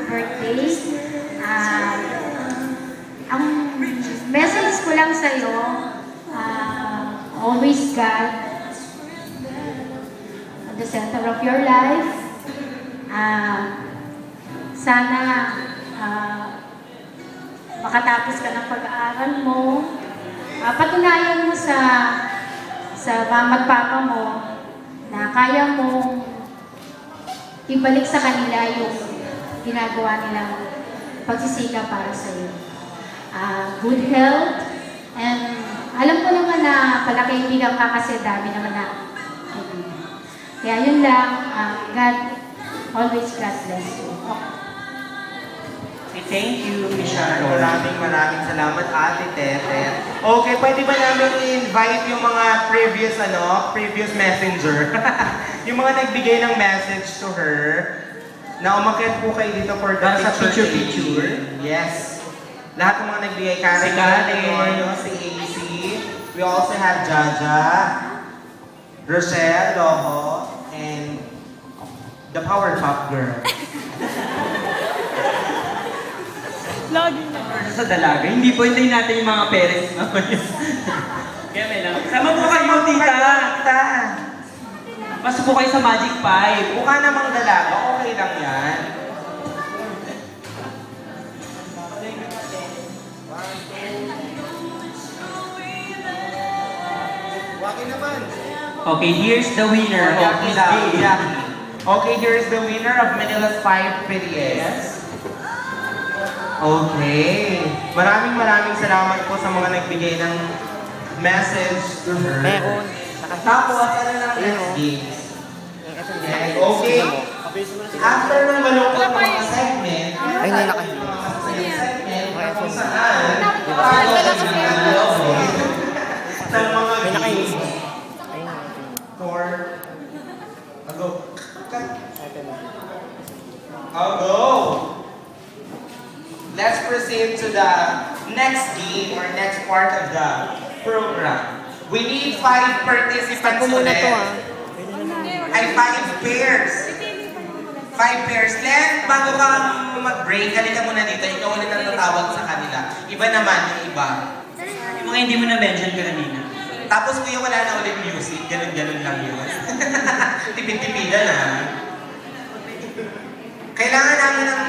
birthday. Ang message ko lang sa'yo, always God at the center of your life. Sana makatapos ka ng pag-aaral mo. Patunayan mo sa mama at papa mo na kaya mo ibalik sa kanila yung ginagawa nilang pagsisikap para sa iyo. Good health, and alam ko naman na palakaibigan ka kasi dami naman na kaibigan. Kaya yun lang, God, always God bless you. Okay, thank you, Michelle. Maraming salamat, Ate Tete. Okay, pwede ba namin i-invite yung mga previous messenger? Yung mga nagbigay ng message to her, na umakyat po kayo dito for the picture. Yes. Lahat ng mga nagbigay, Karen, si AC. We also have Jaja, Rochelle, Loho, and the Powerpuff Girl. Lagi na. Sa dalaga. Hindi po, hintayin natin yung mga parents naman yun. Kaya may lang. Sama po kayo, tita. Pasok po kayo sa Magic 5. Mukha namang dalaga, okay lang yan. Waki naman. Okay, here's the winner of this day. Okay, here's the winner of Manila's 5 PDS. Okay. Maraming salamat po sa mga nagbigay ng message to her. Meron. Tapos, ano lang next games? Okay. After ng malungkot ng mga segment, ay, hindi naka. Kung saan, tapos ng mga games. For, I'll go. Let's proceed to the next game or next part of the program. We need 5 participants ulit. Ay, 5 pairs. 5 pairs. Len, bago ka mag-break, halika muna dito. Ikaw ulit ang tatawag sa kanila. Iba naman yung iba. Yung mga hindi mo na-mention kanina. Tapos kuya, wala na ulit music. Ganun lang yun. Tipid-tipidan na. Kailangan namin ng...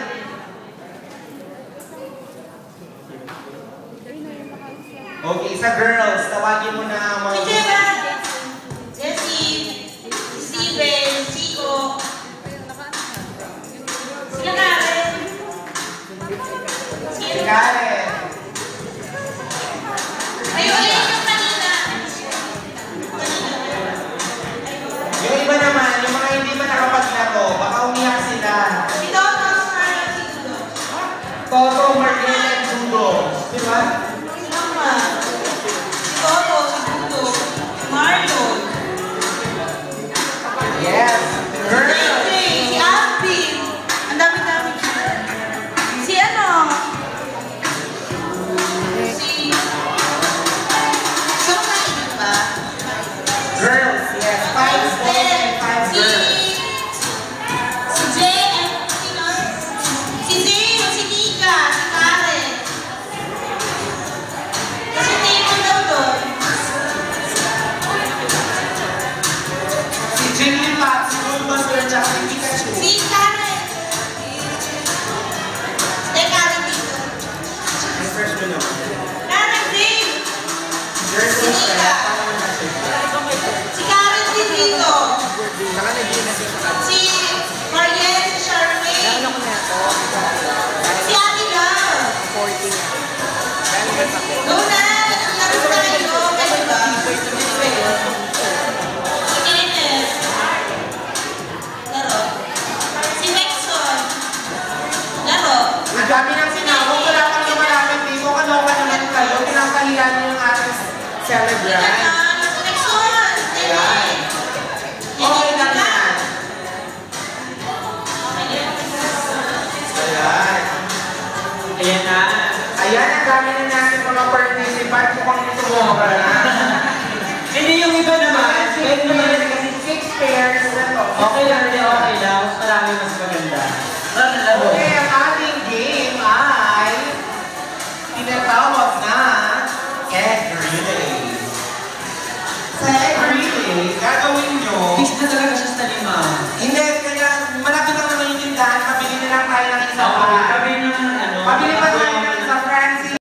Okay, sa girls, tawagin mo na mga... Si Jeba! Jessie! Steven! Chico! Sila Karen! Si Karen! Ayun yung kanina! Yung iba naman, yung mga hindi pa nakapaglaro, baka umiyak sila. Si Toto! Si Tudo! Toto, Marlene, and Tudo. Diba? Si Toto! Si Tudo! Marlon! Yes! Girl! Si Abby! Ang dami-dami. Si ano? Si... Gusto mo kainin ba? Girls, yes. 5 boys and 5 girls. Si Jay and sino? Si Zeno, si Nika, si Karen. Kasi Tito daw doon. Si Jimmy Pat, si Bulbaster, at si Pikachu. Si Karen. Si Karen dito. Yung first mo naman. Karen din. Girls, Si Nika. Si Karen din dito. Si Mariel, si Charmaine. Si Ate Love. 40 na. Go na! Laro tayo! Pwede ba? Si Kenneth. Laro. Si Nexon. Laro. ang dami ng sinawag, wala kang lumalapit dito, kaloka naman kayo, pinapalihan niyo yung ating celebrant. Si Nexon. Ayan. Okay lang yan. Ayan. Ayan na. Ayan, ang dami na natin mga participants, mukhang ito mo ka na. Hindi yung iba naman. Six pairs,